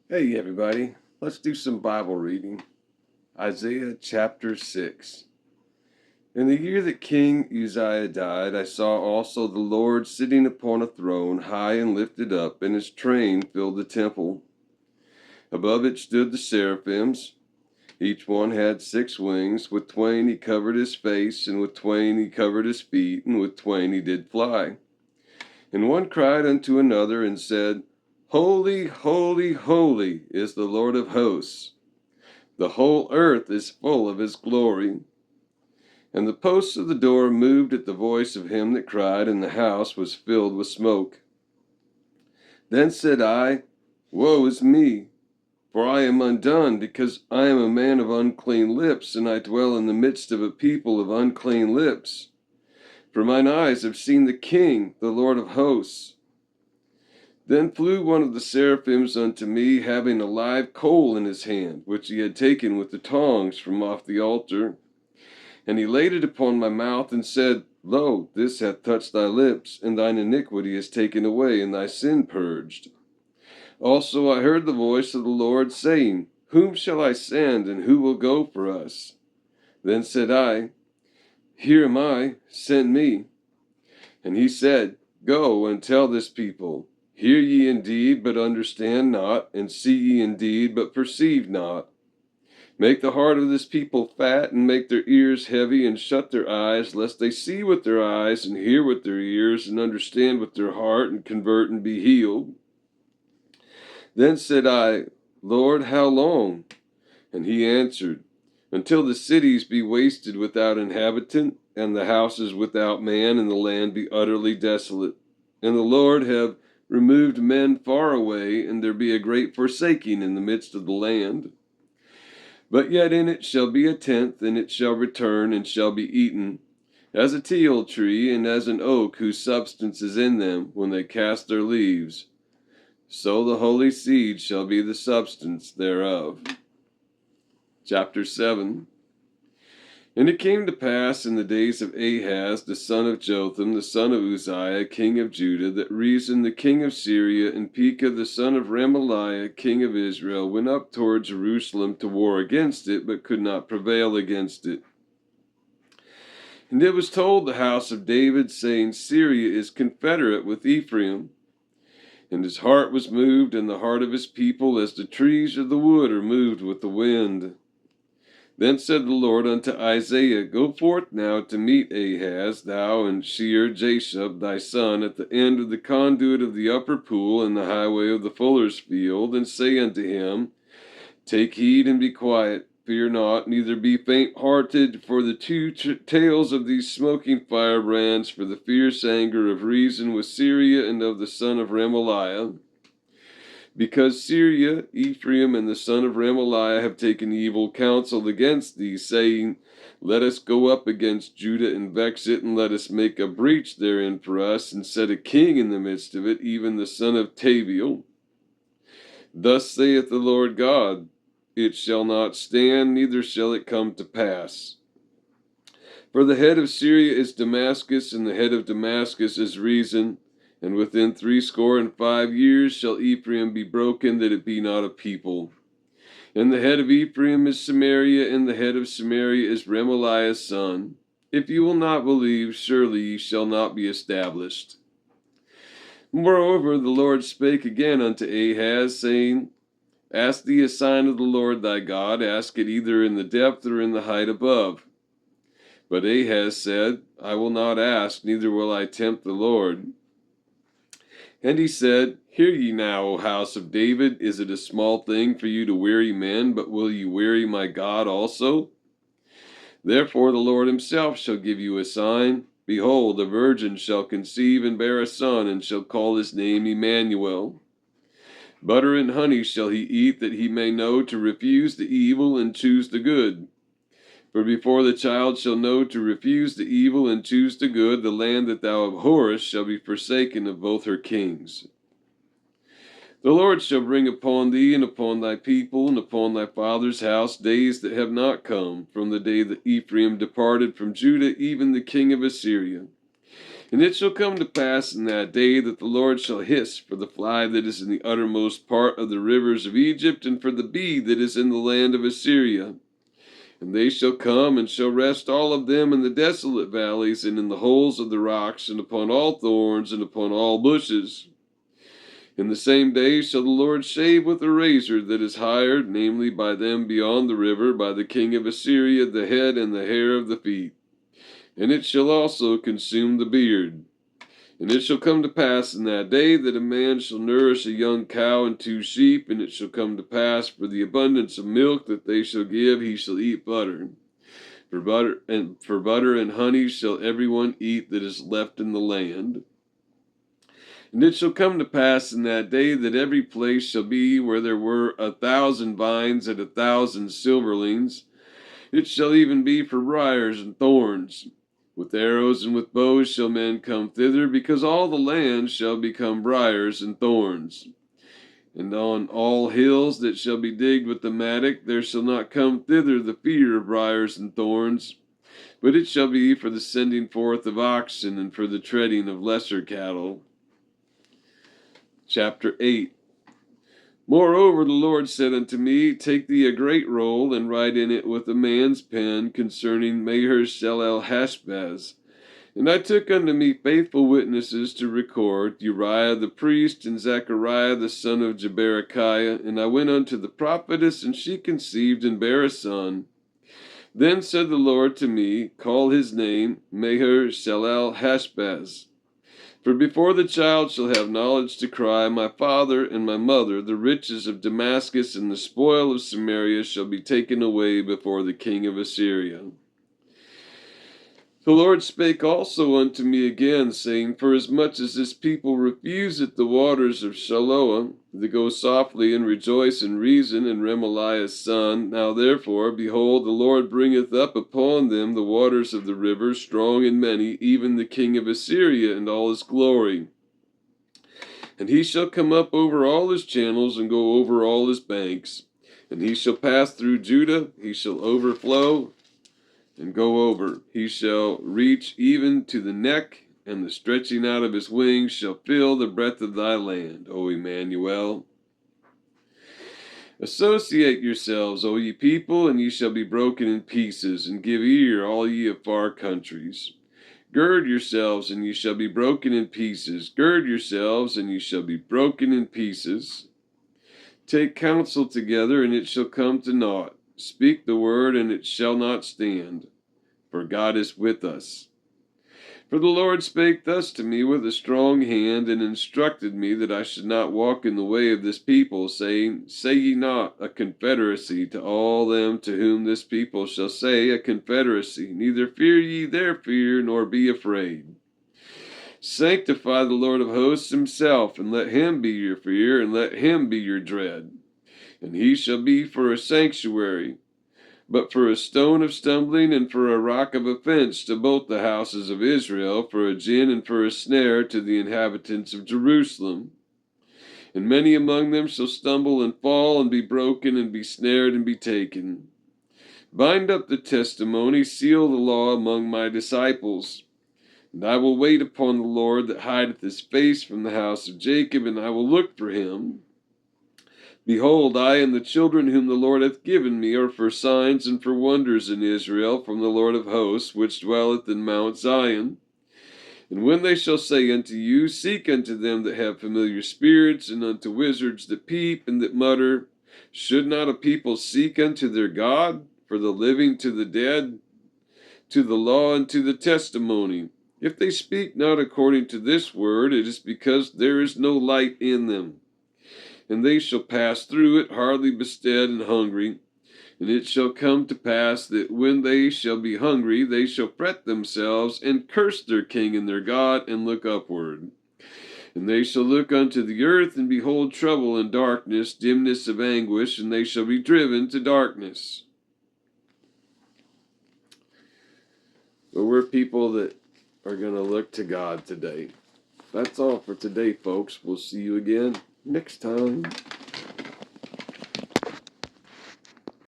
Hey everybody, let's do some Bible reading. Isaiah chapter 6. In the year that King Uzziah died, I saw also the Lord sitting upon a throne, high and lifted up, and his train filled the temple. Above it stood the seraphims. Each one had 6 wings. With twain he covered his face, and with twain he covered his feet, and with twain he did fly. And one cried unto another and said, Holy, holy, holy is the Lord of hosts. The whole earth is full of his glory. And the posts of the door moved at the voice of him that cried, and the house was filled with smoke. Then said I, Woe is me, for I am undone, because I am a man of unclean lips, and I dwell in the midst of a people of unclean lips. For mine eyes have seen the King, the Lord of hosts. Then flew one of the seraphims unto me, having a live coal in his hand, which he had taken with the tongs from off the altar. And he laid it upon my mouth, and said, Lo, this hath touched thy lips, and thine iniquity is taken away, and thy sin purged. Also I heard the voice of the Lord saying, Whom shall I send, and who will go for us? Then said I, Here am I, send me. And he said, Go and tell this people, Hear ye indeed, but understand not, and see ye indeed, but perceive not. Make the heart of this people fat, and make their ears heavy, and shut their eyes, lest they see with their eyes, and hear with their ears, and understand with their heart, and convert and be healed. Then said I, Lord, how long? And he answered, Until the cities be wasted without inhabitant, and the houses without man, and the land be utterly desolate. And the Lord have removed men far away, and there be a great forsaking in the midst of the land. But yet in it shall be a tenth, and it shall return, and shall be eaten, as a teil tree, and as an oak whose substance is in them, when they cast their leaves. So the holy seed shall be the substance thereof. Chapter 7. And it came to pass in the days of Ahaz, the son of Jotham, the son of Uzziah, king of Judah, that Rezin the king of Syria, and Pekah the son of Remaliah, king of Israel, went up toward Jerusalem to war against it, but could not prevail against it. And it was told the house of David, saying, Syria is confederate with Ephraim. And his heart was moved, and the heart of his people, as the trees of the wood are moved with the wind. Then said the Lord unto Isaiah, Go forth now to meet Ahaz, thou and Shear-Jashub thy son, at the end of the conduit of the upper pool, in the highway of the fuller's field, and say unto him, Take heed and be quiet, fear not, neither be faint-hearted for the two tails of these smoking firebrands, for the fierce anger of Rezin with Syria and of the son of Remaliah. Because Syria, Ephraim, and the son of Remaliah have taken evil counsel against thee, saying, Let us go up against Judah and vex it, and let us make a breach therein for us, and set a king in the midst of it, even the son of Tabiel. Thus saith the Lord God, It shall not stand, neither shall it come to pass. For the head of Syria is Damascus, and the head of Damascus is Rezin. And within 65 years shall Ephraim be broken, that it be not a people. And the head of Ephraim is Samaria, and the head of Samaria is Remaliah's son. If you will not believe, surely ye shall not be established. Moreover, the Lord spake again unto Ahaz, saying, Ask thee a sign of the Lord thy God, ask it either in the depth or in the height above. But Ahaz said, I will not ask, neither will I tempt the Lord. And he said, Hear ye now, O house of David, is it a small thing for you to weary men, but will ye weary my God also? Therefore the Lord himself shall give you a sign. Behold, a virgin shall conceive and bear a son, and shall call his name Emmanuel. Butter and honey shall he eat, that he may know to refuse the evil and choose the good. For before the child shall know to refuse the evil and choose the good, the land that thou abhorrest shall be forsaken of both her kings. The Lord shall bring upon thee and upon thy people and upon thy father's house days that have not come, from the day that Ephraim departed from Judah, even the king of Assyria. And it shall come to pass in that day that the Lord shall hiss for the fly that is in the uttermost part of the rivers of Egypt, and for the bee that is in the land of Assyria. And they shall come and shall rest all of them in the desolate valleys, and in the holes of the rocks, and upon all thorns, and upon all bushes. In the same day shall the Lord shave with a razor that is hired, namely by them beyond the river, by the king of Assyria, the head and the hair of the feet. And it shall also consume the beard. And it shall come to pass in that day that a man shall nourish a young cow and 2 sheep, and it shall come to pass for the abundance of milk that they shall give, he shall eat butter. For butter and honey shall every one eat that is left in the land. And it shall come to pass in that day that every place shall be where there were 1,000 vines and 1,000 silverlings. It shall even be for briars and thorns. With arrows and with bows shall men come thither, because all the land shall become briars and thorns. And on all hills that shall be digged with the mattock, there shall not come thither the fear of briars and thorns, but it shall be for the sending forth of oxen, and for the treading of lesser cattle. Chapter 8. Moreover, the Lord said unto me, Take thee a great roll, and write in it with a man's pen concerning Maher-shalal-hash-baz. And I took unto me faithful witnesses to record, Uriah the priest, and Zechariah the son of Jeberechiah. And I went unto the prophetess, and she conceived and bare a son. Then said the Lord to me, Call his name Maher-shalal-hash-baz. For before the child shall have knowledge to cry, My father and my mother, the riches of Damascus and the spoil of Samaria shall be taken away before the king of Assyria. The Lord spake also unto me again, saying, Forasmuch as this people refuseth the waters of Shiloah, to go softly and rejoice and reason in Remaliah's son, now therefore, behold, the Lord bringeth up upon them the waters of the river, strong and many, even the king of Assyria and all his glory. And he shall come up over all his channels, and go over all his banks. And he shall pass through Judah, he shall overflow, and go over. He shall reach even to the neck, and the stretching out of his wings shall fill the breadth of thy land, O Emmanuel. Associate yourselves, O ye people, and ye shall be broken in pieces, and give ear, all ye of far countries. Gird yourselves, and ye shall be broken in pieces. Gird yourselves, and ye shall be broken in pieces. Take counsel together, and it shall come to naught. Speak the word, and it shall not stand, for God is with us. For the Lord spake thus to me with a strong hand, and instructed me that I should not walk in the way of this people, saying, Say ye not a confederacy to all them to whom this people shall say a confederacy, neither fear ye their fear, nor be afraid. Sanctify the Lord of hosts himself, and let him be your fear, and let him be your dread. And he shall be for a sanctuary, but for a stone of stumbling, and for a rock of offense to both the houses of Israel, for a gin and for a snare to the inhabitants of Jerusalem. And many among them shall stumble and fall, and be broken, and be snared, and be taken. Bind up the testimony, seal the law among my disciples. And I will wait upon the Lord that hideth his face from the house of Jacob, and I will look for him. Behold, I and the children whom the Lord hath given me are for signs and for wonders in Israel from the Lord of hosts, which dwelleth in Mount Zion. And when they shall say unto you, Seek unto them that have familiar spirits, and unto wizards that peep and that mutter, should not a people seek unto their God, for the living to the dead, to the law and to the testimony? If they speak not according to this word, it is because there is no light in them. And they shall pass through it hardly bestead and hungry. And it shall come to pass that when they shall be hungry, they shall fret themselves, and curse their king and their God, and look upward. And they shall look unto the earth, and behold trouble and darkness, dimness of anguish, and they shall be driven to darkness. But we're people that are going to look to God today. That's all for today, folks. We'll see you again next time.